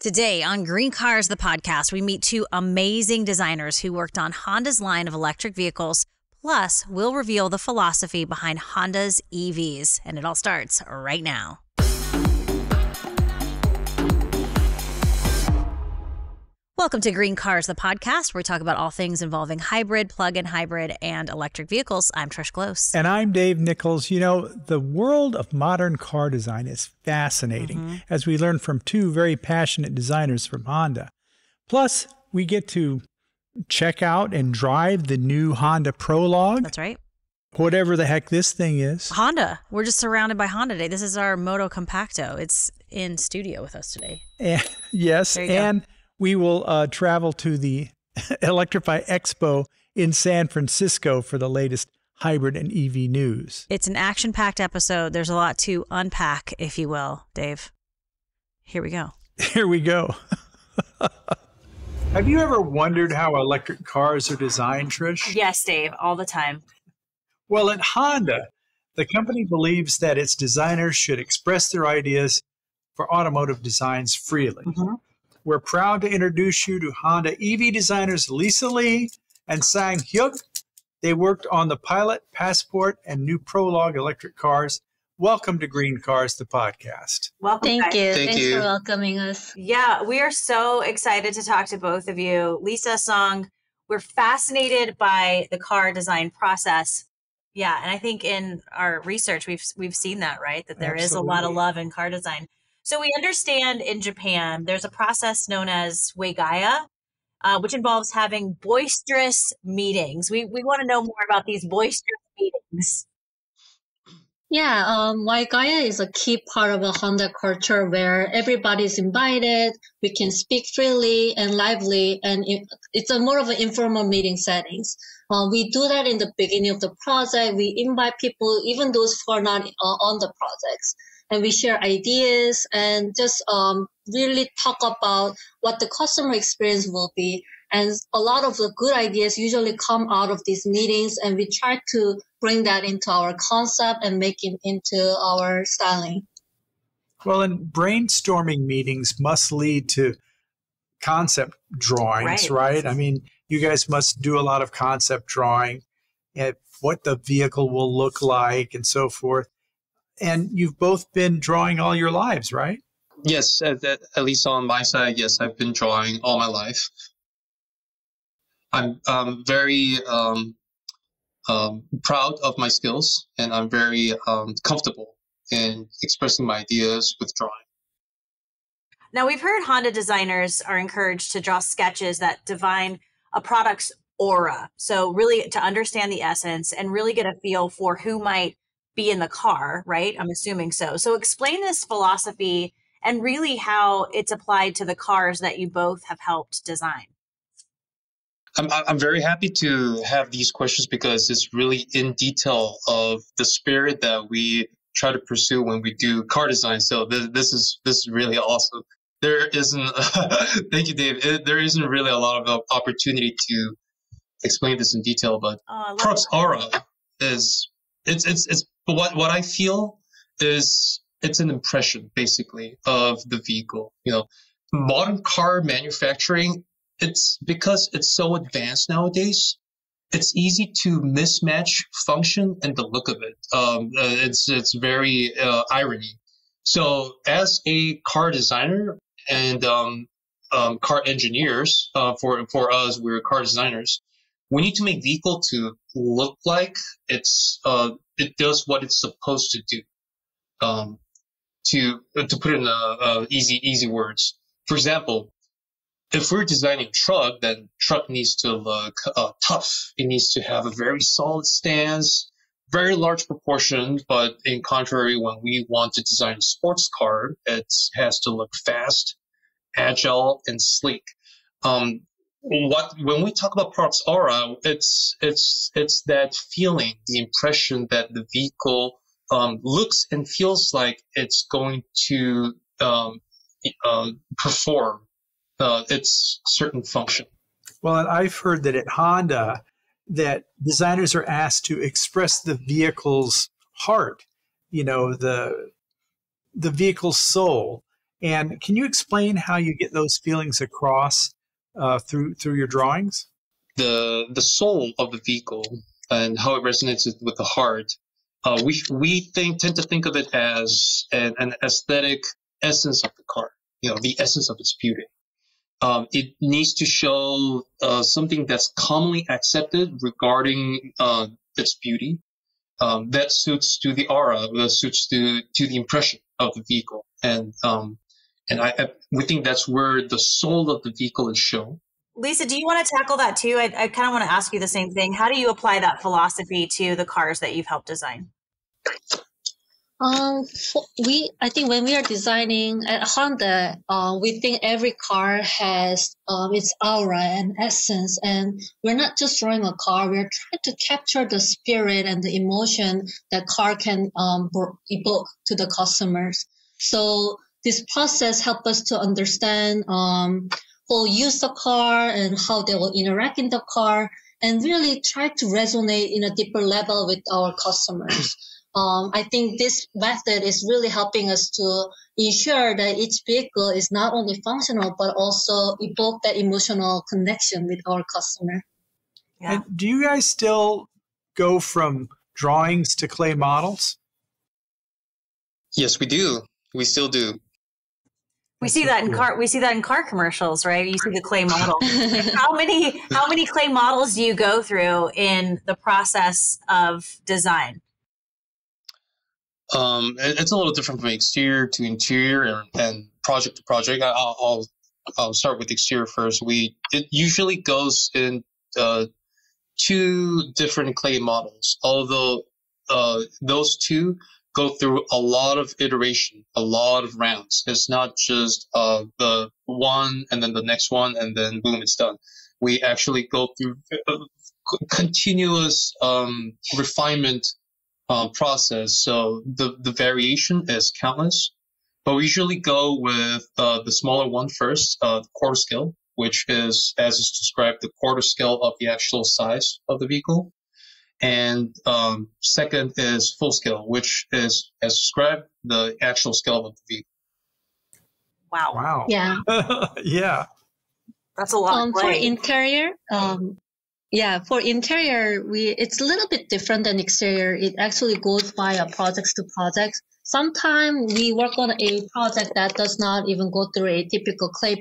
Today on Green Cars, the podcast, we meet two amazing designers who worked on Honda's line of electric vehicles. Plus, we'll reveal the philosophy behind Honda's EVs. And it all starts right now. Welcome to Green Cars, the podcast, where we talk about all things involving hybrid, plug-in hybrid, and electric vehicles. I'm Trish Glose. And I'm Dave Nichols. You know, the world of modern car design is fascinating, as we learn from two very passionate designers from Honda. Plus, we get to check out and drive the new Honda Prologue. That's right. Whatever the heck this thing is. Honda. We're just surrounded by Honda today. This is our Moto Compacto. It's in studio with us today. Yes, and we will travel to the Electrify Expo in San Francisco for the latest hybrid and EV news. It's an action-packed episode. There's a lot to unpack, if you will, Dave. Here we go. Here we go. Have you ever wondered how electric cars are designed, Trish? Yes, Dave, all the time. Well, at Honda, the company believes that its designers should express their ideas for automotive designs freely. We're proud to introduce you to Honda EV designers Lee and Sang Hyuk. They worked on the Pilot, Passport, and new Prologue electric cars. Welcome to Green Cars, the podcast. Welcome. Thank you. Thanks for welcoming us. Yeah, we are so excited to talk to both of you. Lisa, Sang, we're fascinated by the car design process. Yeah, and I think in our research, we've seen that, right? That there is a lot of love in car design. So we understand in Japan, there's a process known as Waigaya, which involves having boisterous meetings. We want to know more about these boisterous meetings. Yeah, Waigaya is a key part of a Honda culture where everybody's invited, we can speak freely and lively, and it's a more of an informal meeting settings. We do that in the beginning of the project. We invite people, even those who are not on the projects. And we share ideas and just really talk about what the customer experience will be. And a lot of the good ideas usually come out of these meetings, and we try to bring that into our concept and make it into our styling. Well, and brainstorming meetings must lead to concept drawings, right? I mean, you guys must do a lot of concept drawing at what the vehicle will look like and so forth. And you've both been drawing all your lives, right? Yes, at least on my side, yes, I've been drawing all my life. I'm very proud of my skills, and I'm very comfortable in expressing my ideas with drawing. Now, we've heard Honda designers are encouraged to draw sketches that define a product's aura. So really to understand the essence and really get a feel for who might be in the car, right? I'm assuming so. So explain this philosophy and really how it's applied to the cars that you both have helped design. I'm very happy to have these questions because it's really in detail of the spirit that we try to pursue when we do car design. So this is really awesome. There isn't, thank you, Dave. There isn't really a lot of opportunity to explain this in detail, but product's aura is it's what I feel is it's an impression basically of the vehicle. You know, modern car manufacturing, it's because it's so advanced nowadays. It's easy to mismatch function and the look of it. It's very irony. So as a car designer and car engineers, for us, we're car designers. We need to make vehicle to look like it does what it's supposed to do. To put it in easy words. For example, if we're designing truck, then truck needs to look tough. It needs to have a very solid stance, very large proportion. But in contrary, when we want to design a sports car, it has to look fast, agile, and sleek. When we talk about product's aura, it's that feeling, the impression that the vehicle looks and feels like it's going to perform its certain function. Well, and I've heard that at Honda, that designers are asked to express the vehicle's heart, you know, the vehicle's soul. And can you explain how you get those feelings across through your drawings? The soul of the vehicle and how it resonates with the heart. We tend to think of it as an aesthetic essence of the car. The essence of its beauty. It needs to show something that's commonly accepted regarding its beauty. That suits to the aura, that suits to the impression of the vehicle, and we think that's where the soul of the vehicle is shown. Lisa, do you want to tackle that too? I kind of want to ask you the same thing. How do you apply that philosophy to the cars that you've helped design? I think when we are designing at Honda, we think every car has its aura and essence, and we're not just drawing a car. We're trying to capture the spirit and the emotion that car can evoke to the customers. So this process helps us to understand who will use the car and how they will interact in the car, and really try to resonate in a deeper level with our customers. I think this method is really helping us to ensure that each vehicle is not only functional, but also evoke that emotional connection with our customer. Yeah. And do you guys still go from drawings to clay models? Yes, we do. We still do. We see that in car commercials, right? You see the clay model. How many clay models do you go through in the process of design? It's a little different from exterior to interior and project to project. I'll start with exterior first. It usually goes in 2 different clay models, although those 2 go through a lot of iteration, a lot of rounds. It's not just the one and then the next one and then boom, it's done. We actually go through a continuous refinement process. So the variation is countless, but we usually go with the smaller one first, the quarter scale, which is, as is described, the quarter scale of the actual size of the vehicle. And second is full scale, which is, as described, the actual scale of the vehicle. Wow. Yeah. Yeah. That's a lot. For interior, it's a little bit different than exterior. It actually goes via projects to projects. Sometimes we work on a project that does not even go through a typical clay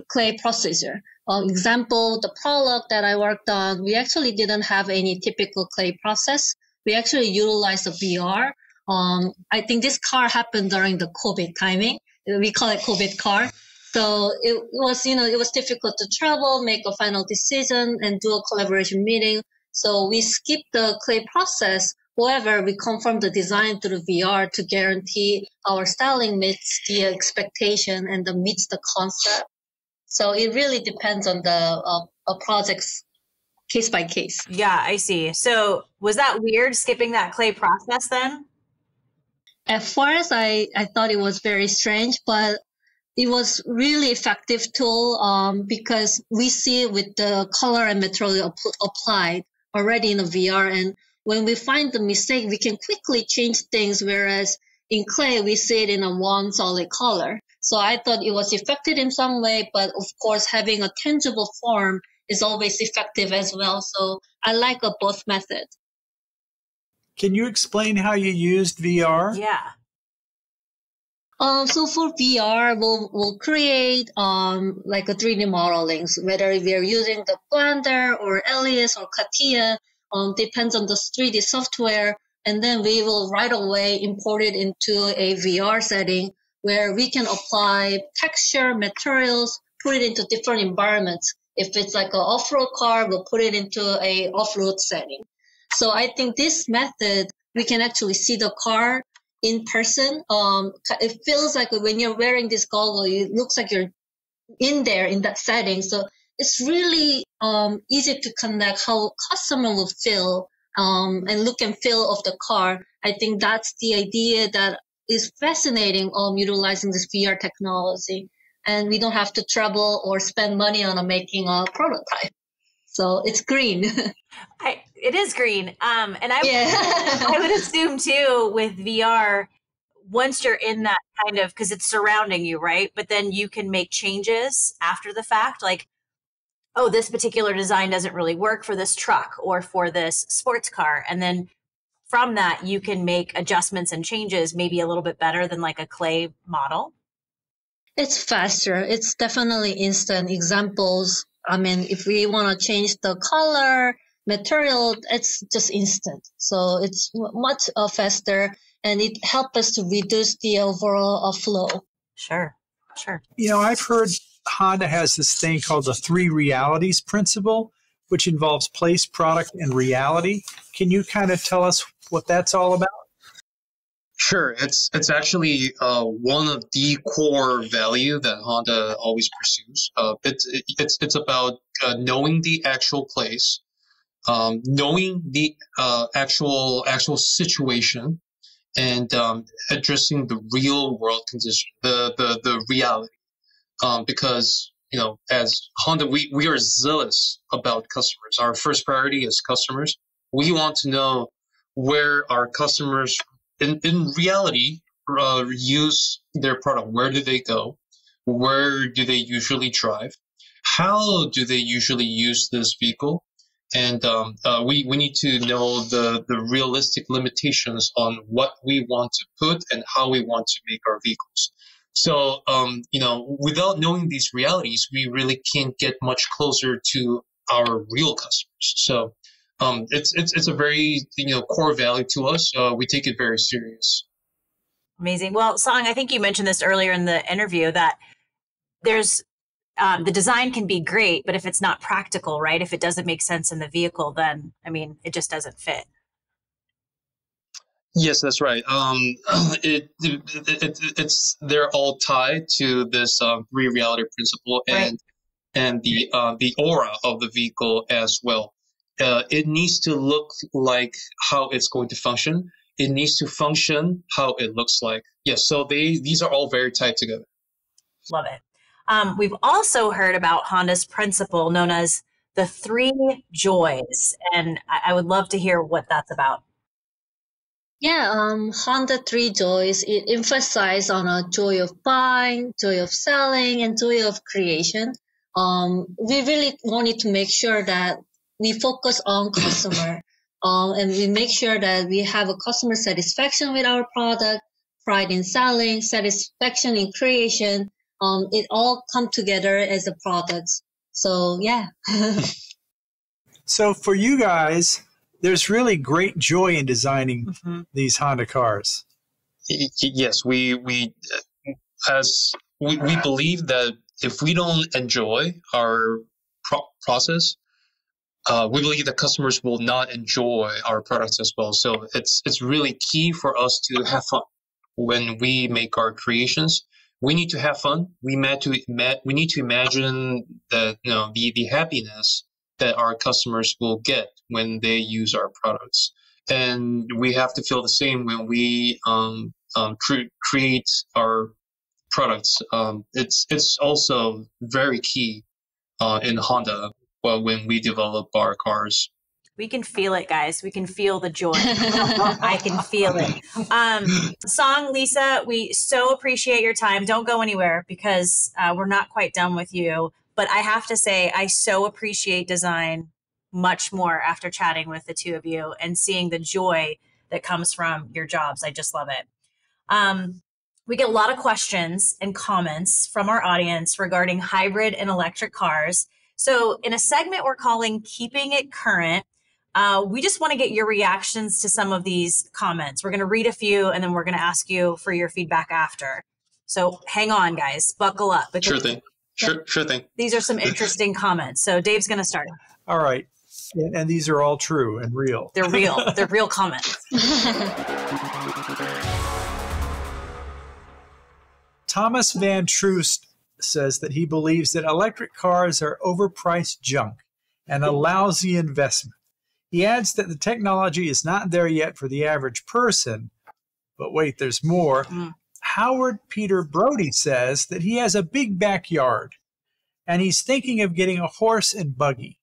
clay procedure. Example, the Prologue that I worked on, we actually didn't have any typical clay process. We actually utilized the VR. I think this car happened during the COVID timing. We call it COVID car. So it was difficult to travel, make a final decision, and do a collaboration meeting. So we skipped the clay process. However, we confirmed the design through VR to guarantee our styling meets the expectation and meets the concept. So it really depends on the project's case by case. Yeah, I see. So was that weird skipping that clay process then? At first, I thought it was very strange, but it was really effective tool because we see it with the color and material applied already in the VR. And when we find the mistake, we can quickly change things, whereas in clay, we see it in a one solid color. So I thought it was effective in some way, but of course, having a tangible form is always effective as well. So I like both methods. Can you explain how you used VR? Yeah. So for VR, we'll create like a 3D modeling, whether we are using the Blender or Alias or CATIA, depends on the 3D software, and then we will right away import it into a VR setting where we can apply texture, materials, put it into different environments. If it's like an off-road car, we'll put it into a off-road setting. So I think this method, we can actually see the car in person. It feels like when you're wearing this goggle, it looks like you're in there in that setting. So it's really easy to connect how customer will feel and look and feel of the car. I think that's the idea that is fascinating utilizing this VR technology. And we don't have to travel or spend money on making a prototype. So it's green. It is green. And I would assume too with VR, once you're in that kind of, because it's surrounding you, right? But then you can make changes after the fact, like, oh, this particular design doesn't really work for this truck or for this sports car. And then from that, you can make adjustments and changes, maybe a little bit better than like a clay model. It's faster. It's definitely instant. Examples, I mean, if we want to change the color, material, it's just instant. So it's much faster, and it helps us to reduce the overall flow. Sure. You know, I've heard Honda has this thing called the 3 realities principle, which involves place, product, and reality. Can you kind of tell us what that's all about? Sure, it's actually one of the core value that Honda always pursues. It's about knowing the actual place, knowing the actual situation, and addressing the real world condition, the reality. Because as Honda, we are zealous about customers. Our first priority is customers. We want to know where our customers in reality use their product. Where do they go? Where do they usually drive? How do they usually use this vehicle? And we need to know the realistic limitations on what we want to put and how we want to make our vehicles. So, without knowing these realities, we really can't get much closer to our real customers. So, it's a very, core value to us. We take it very serious. Amazing. Well, Sang, I think you mentioned this earlier in the interview that there's the design can be great, but if it's not practical, right? If it doesn't make sense in the vehicle, then, it just doesn't fit. Yes, that's right. It's they're all tied to this 3 reality principle and the aura of the vehicle as well. It needs to look like how it's going to function. It needs to function how it looks like. Yes, so these are all very tied together. Love it. We've also heard about Honda's principle known as the 3 joys, and I would love to hear what that's about. Yeah, Honda 3 joys, it emphasizes on a joy of buying, joy of selling, and joy of creation. We really wanted to make sure that we focus on customer, and we make sure that we have a customer satisfaction with our product, pride in selling, satisfaction in creation. It all come together as a product. So yeah. So for you guys, there's really great joy in designing these Honda cars. Yes, we believe that if we don't enjoy our process, we believe that customers will not enjoy our products as well. So it's really key for us to have fun when we make our creations. We need to have fun. We need to imagine that the happiness that our customers will get when they use our products, and we have to feel the same when we create our products. It's also very key in Honda when we develop our cars. We can feel it, guys. We can feel the joy. I can feel it. Sang, Lisa, we so appreciate your time. Don't go anywhere because we're not quite done with you. But I have to say, I so appreciate design much more after chatting with the 2 of you and seeing the joy that comes from your jobs. I just love it. We get a lot of questions and comments from our audience regarding hybrid and electric cars. So in a segment we're calling Keeping It Current, we just want to get your reactions to some of these comments. We're going to read a few and then we're going to ask you for your feedback after. So hang on, guys. Buckle up. Sure thing. Sure thing. These are some interesting comments. So Dave's going to start. All right. And these are all true and real. They're real. They're real comments. Thomas Van Troost says that he believes that electric cars are overpriced junk and a lousy investment. He adds that the technology is not there yet for the average person. But wait, there's more. Howard Peter Brody says that he has a big backyard and he's thinking of getting a horse and buggy.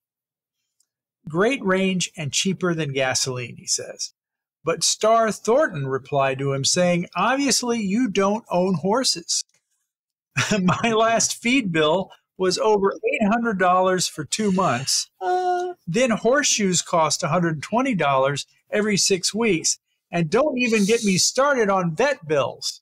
Great range and cheaper than gasoline, he says. But Star Thornton replied to him saying, obviously you don't own horses. My last feed bill was over $800 for 2 months. Then horseshoes cost $120 every 6 weeks. And don't even get me started on vet bills.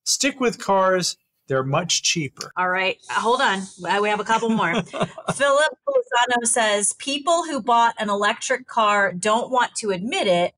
Stick with cars. They're much cheaper. All right. Hold on. We have a couple more. Philip Lozano says, people who bought an electric car don't want to admit it.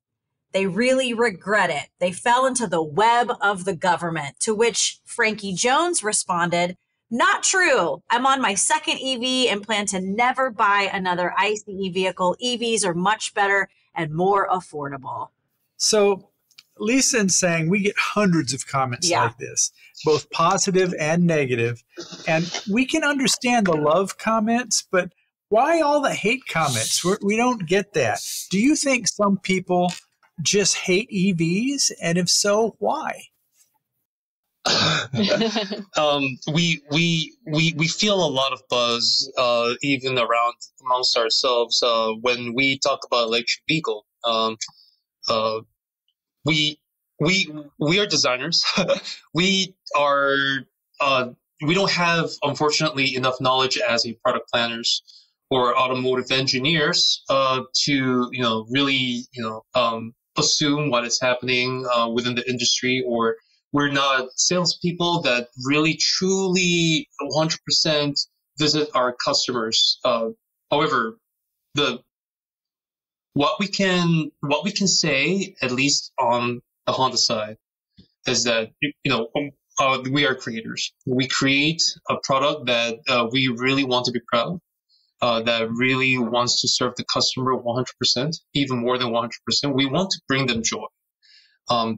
They really regret it. They fell into the web of the government. To which Frankie Jones responded, not true. I'm on my second EV and plan to never buy another ICE vehicle. EVs are much better and more affordable. So Lisa and Sang, we get hundreds of comments like this, both positive and negative. And we can understand the love comments, but why all the hate comments? We don't get that. Do you think some people just hate EVs? And if so, why? We feel a lot of buzz, even around amongst ourselves, when we talk about electric vehicle. We are designers. We don't have, unfortunately, enough knowledge as a product planners or automotive engineers to really assume what is happening within the industry, or we're not salespeople that really truly 100% visit our customers. However, what we can say, at least on the Honda side, is that we are creators. We create a product that we really want to be proud of, that really wants to serve the customer 100%, even more than 100%. We want to bring them joy.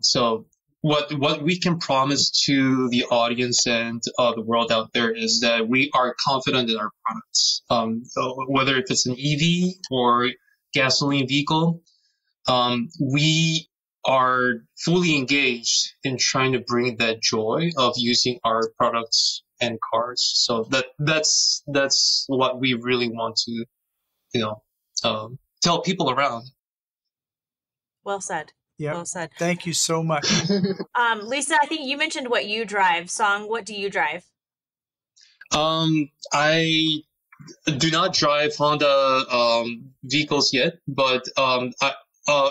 So what we can promise to the audience and the world out there is that we are confident in our products. So whether if it's an EV or gasoline vehicle, we are fully engaged in trying to bring that joy of using our products and cars. So that's what we really want to tell people around. Well said. Yeah. Well said. Thank you so much. Lisa, I think you mentioned what you drive. Song, what do you drive? I do not drive Honda vehicles yet, but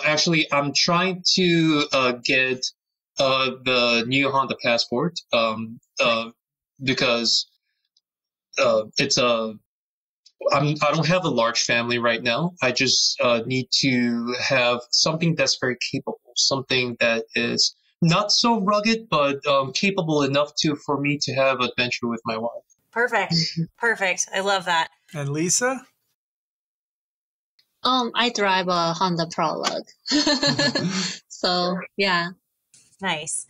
actually I'm trying to get the new Honda Passport because it's I don't have a large family right now. I just need to have something that's very capable, something that is not so rugged, but capable enough for me to have adventure with my wife. Perfect. Perfect. I love that. And Lisa? I drive a Honda Prologue. So, yeah. Nice.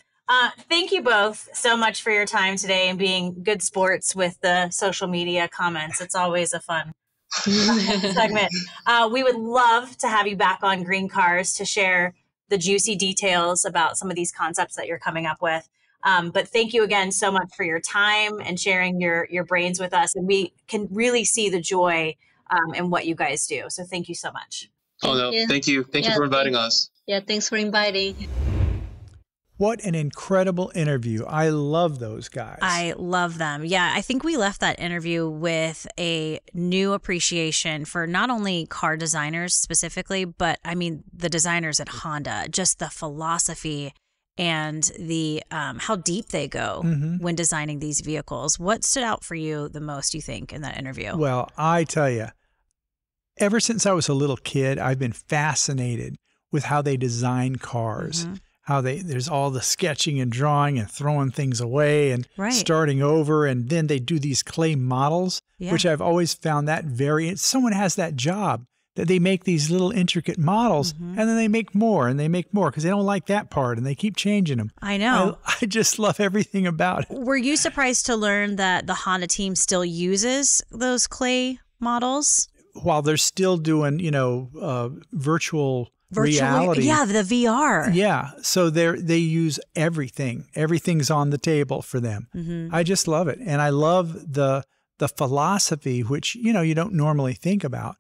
Thank you both so much for your time today and being good sports with the social media comments. It's always a fun segment. We would love to have you back on GreenCars to share the juicy details about some of these concepts that you're coming up with. But thank you again so much for your time and sharing your brains with us. And we can really see the joy in what you guys do. So thank you so much. Thank you. Thank you for inviting us. Yeah, thanks for inviting. What an incredible interview. I love those guys. I love them. Yeah, I think we left that interview with a new appreciation for not only car designers specifically, but I mean, the designers at Honda, just the philosophy and the how deep they go when designing these vehicles. What stood out for you the most, you think, in that interview? Well, I tell you, ever since I was a little kid, I've been fascinated with how they design cars. How there's all the sketching and drawing and throwing things away and starting over. And then they do these clay models, which I've always found that someone has that job that they make these little intricate models and then they make more and they make more because they don't like that part and they keep changing them. I know. I just love everything about it. Were you surprised to learn that the Honda team still uses those clay models? While they're still doing, virtual reality. Yeah, the VR. Yeah. So they use everything. Everything's on the table for them. I just love it. And I love the philosophy, which, you don't normally think about,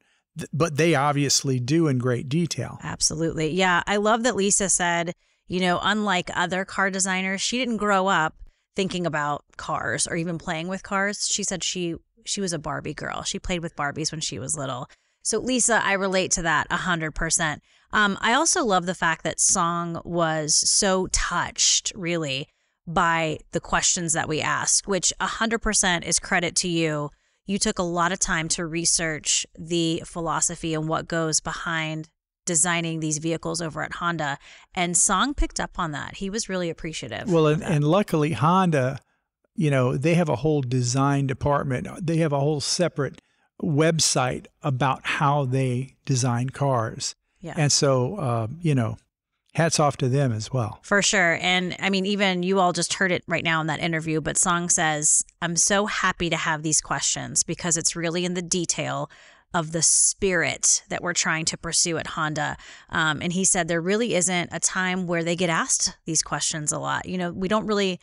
but they obviously do in great detail. Absolutely. Yeah. I love that Lisa said, unlike other car designers, she didn't grow up thinking about cars or even playing with cars. She said she was a Barbie girl. She played with Barbies when she was little. So Lisa, I relate to that 100%. I also love the fact that Sang was so touched, really, by the questions that we asked, which 100% is credit to you. You took a lot of time to research the philosophy and what goes behind designing these vehicles over at Honda. And Sang picked up on that. He was really appreciative. Well, and luckily Honda, they have a whole design department. They have a whole separate website about how they design cars. Yeah. And so, hats off to them as well. For sure. And I mean, even you all just heard it right now in that interview, but Sang says, I'm so happy to have these questions because it's really in the detail of the spirit that we're trying to pursue at Honda. And he said there really isn't a time where they get asked these questions a lot. We don't really,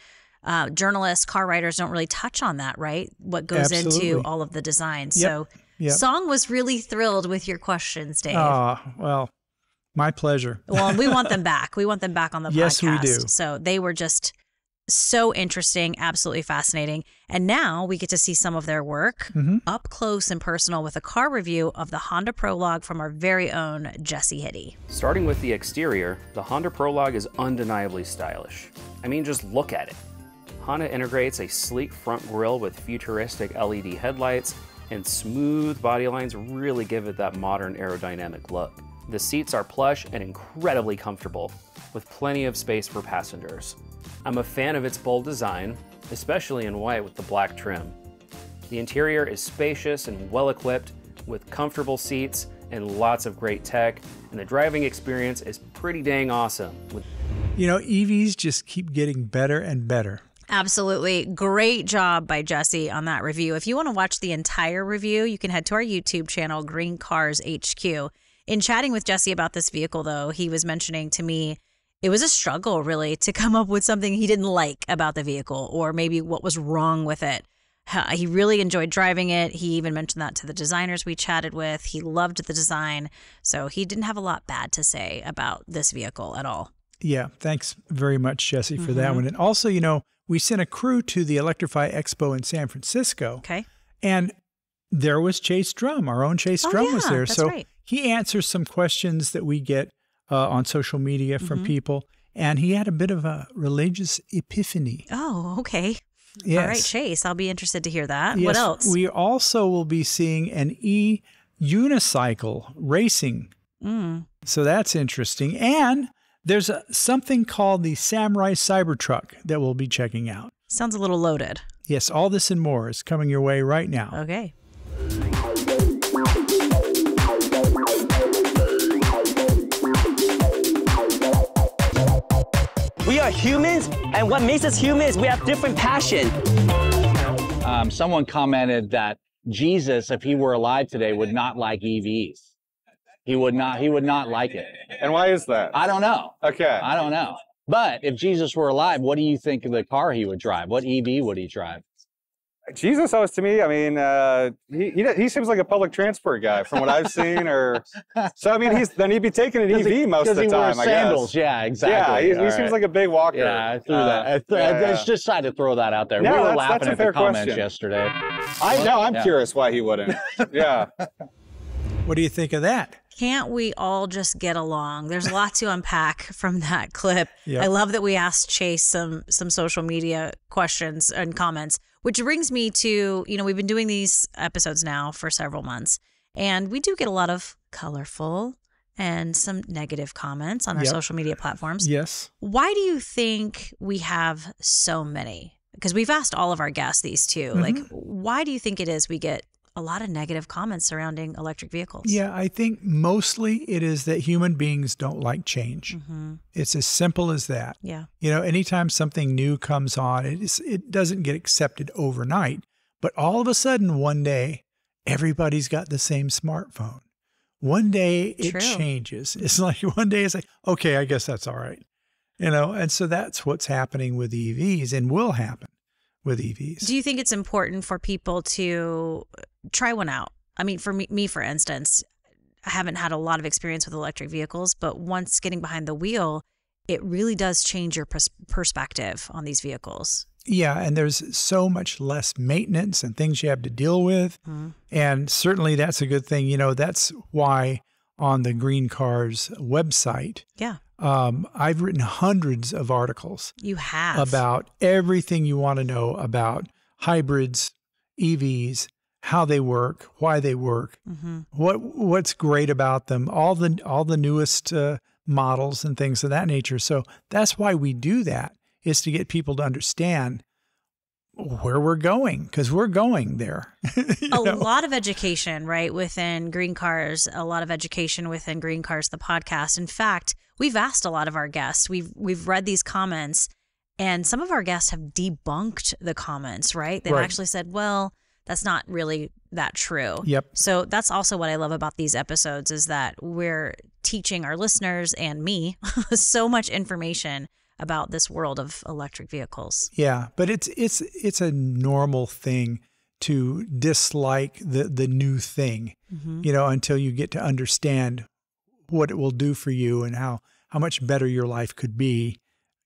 journalists, car writers don't really touch on that, right? What goes into all of the design. Yep. So Sang was really thrilled with your questions, Dave. Well, my pleasure. Well, we want them back. We want them back on the podcast. Yes, we do. So they were just so interesting, absolutely fascinating. And now we get to see some of their work up close and personal with a car review of the Honda Prologue from our very own Jesse Hitty. Starting with the exterior, the Honda Prologue is undeniably stylish. I mean, just look at it. Honda integrates a sleek front grille with futuristic LED headlights, and smooth body lines really give it that modern aerodynamic look. The seats are plush and incredibly comfortable, with plenty of space for passengers. I'm a fan of its bold design, especially in white with the black trim. The interior is spacious and well equipped, with comfortable seats and lots of great tech, and the driving experience is pretty dang awesome. EVs just keep getting better and better. Absolutely. Great job by Jesse on that review. If you want to watch the entire review, you can head to our YouTube channel, GreenCars HQ. In chatting with Jesse about this vehicle, though, he was mentioning to me it was a struggle, really, to come up with something he didn't like about the vehicle or maybe what was wrong with it. He really enjoyed driving it. He even mentioned that to the designers we chatted with. He loved the design. So he didn't have a lot bad to say about this vehicle at all. Yeah. Thanks very much, Jesse, for that one. And also, we sent a crew to the Electrify Expo in San Francisco. Okay. And there was Chase Drum. Our own Chase Drum was there. That's right. He answers some questions that we get on social media from people. And he had a bit of a religious epiphany. Oh, okay. Yes. All right, Chase, I'll be interested to hear that. Yes, what else? We also will be seeing an e-unicycle racing. So that's interesting. And there's something called the Samurai Cybertruck that we'll be checking out. Sounds a little loaded. Yes, all this and more is coming your way right now. Okay. We are humans, and what makes us human is we have different passion. Someone commented that Jesus, if he were alive today, would not like EVs. He would not like it. And why is that? I don't know. Okay. I don't know. But if Jesus were alive, what do you think of the car he would drive? What EV would he drive? Jesus owes to me. I mean, he seems like a public transport guy from what I've seen. So I mean, he'd be taking an EV most of the time. I guess. Yeah, exactly. Yeah, he seems like a big walker. Yeah, I threw that. I just decided to throw that out there. No, we were laughing at the comments question. yesterday. I'm curious why he wouldn't. Yeah. What do you think of that? Can't we all just get along? There's a lot to unpack from that clip. Yep. I love that we asked Chase some social media questions and comments, which brings me to, we've been doing these episodes now for several months, and we do get a lot of colorful and some negative comments on our social media platforms. Yes. Why do you think we have so many? Because we've asked all of our guests these too. Like, why do you think it is we get a lot of negative comments surrounding electric vehicles? Yeah, I think mostly it is that human beings don't like change. It's as simple as that. Yeah. Anytime something new comes on, it doesn't get accepted overnight. But all of a sudden, one day, everybody's got the same smartphone. One day it changes. It's like one day it's like, okay, I guess that's all right. And so that's what's happening with EVs and will happen with EVs. Do you think it's important for people to try one out? I mean, for me, for instance, haven't had a lot of experience with electric vehicles, but once getting behind the wheel, it really does change your perspective on these vehicles. Yeah, and there's so much less maintenance and things you have to deal with. And certainly that's a good thing. You know, that's why on the GreenCars website, I've written hundreds of articles. You have. About everything you want to know about hybrids, EVs, how they work, why they work, what's great about them, all the newest models and things of that nature. So that's why we do that, is to get people to understand where we're going, because we're going there. A lot of education, right, within GreenCars, a lot of education within GreenCars, the podcast. In fact, we've asked a lot of our guests, we've read these comments, and some of our guests have debunked the comments, right? They've actually said, well, that's not really that true. Yep. So that's also what I love about these episodes, is that we're teaching our listeners and me so much information about this world of electric vehicles. Yeah, but it's a normal thing to dislike the new thing, you know, until you get to understand what it will do for you and how much better your life could be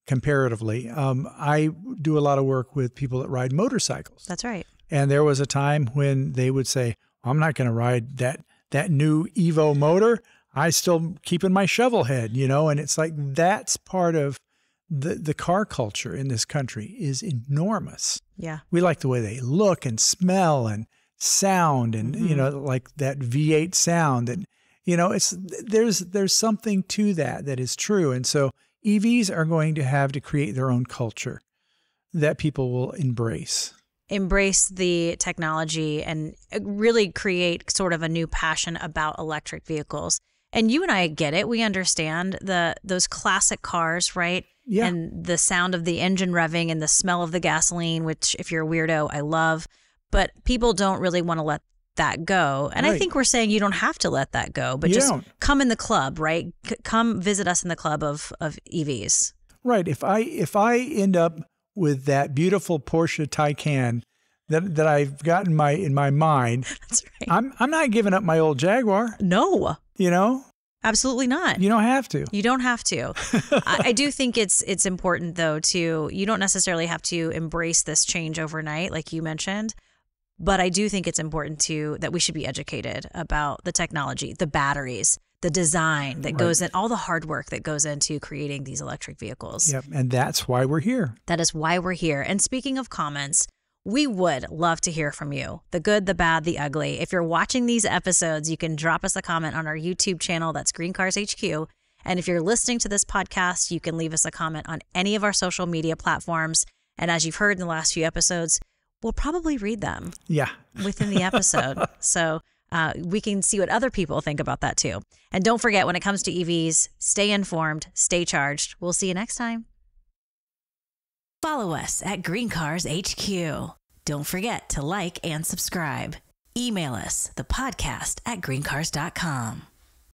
comparatively. I do a lot of work with people that ride motorcycles. That's right. And there was a time when they would say, I'm not going to ride that new Evo motor. I still keep in my shovel head, you know, and it's like, that's part of the car culture in this country is enormous. Yeah. We like the way they look and smell and sound and, you know, like that V8 sound. And, you know, there's something to that is true. And so EVs are going to have to create their own culture that people will embrace the technology and really create sort of a new passion about electric vehicles. And you and I get it. We understand those classic cars, right? Yeah. And the sound of the engine revving and the smell of the gasoline, which if you're a weirdo, I love. But people don't really want to let that go. And I think we're saying you don't have to let that go, but come in the club, right? Come visit us in the club of EVs. Right. If I end up with that beautiful Porsche Taycan that I've got in my mind, that's right. I'm not giving up my old Jaguar. No. You know? Absolutely not. You don't have to. You don't have to. I do think it's important, though, you don't necessarily have to embrace this change overnight, like you mentioned. But I do think it's important, that we should be educated about the technology, the batteries, the design that goes in, all the hard work that goes into creating these electric vehicles. Yep. And that's why we're here. That is why we're here. And speaking of comments, we would love to hear from you. The good, the bad, the ugly. If you're watching these episodes, you can drop us a comment on our YouTube channel. That's GreenCars HQ. And if you're listening to this podcast, you can leave us a comment on any of our social media platforms. And as you've heard in the last few episodes, we'll probably read them within the episode. So we can see what other people think about that too. And don't forget, when it comes to EVs, stay informed, stay charged. We'll see you next time. Follow us at GreenCars HQ. Don't forget to like and subscribe. Email us, thepodcast@greencars.com.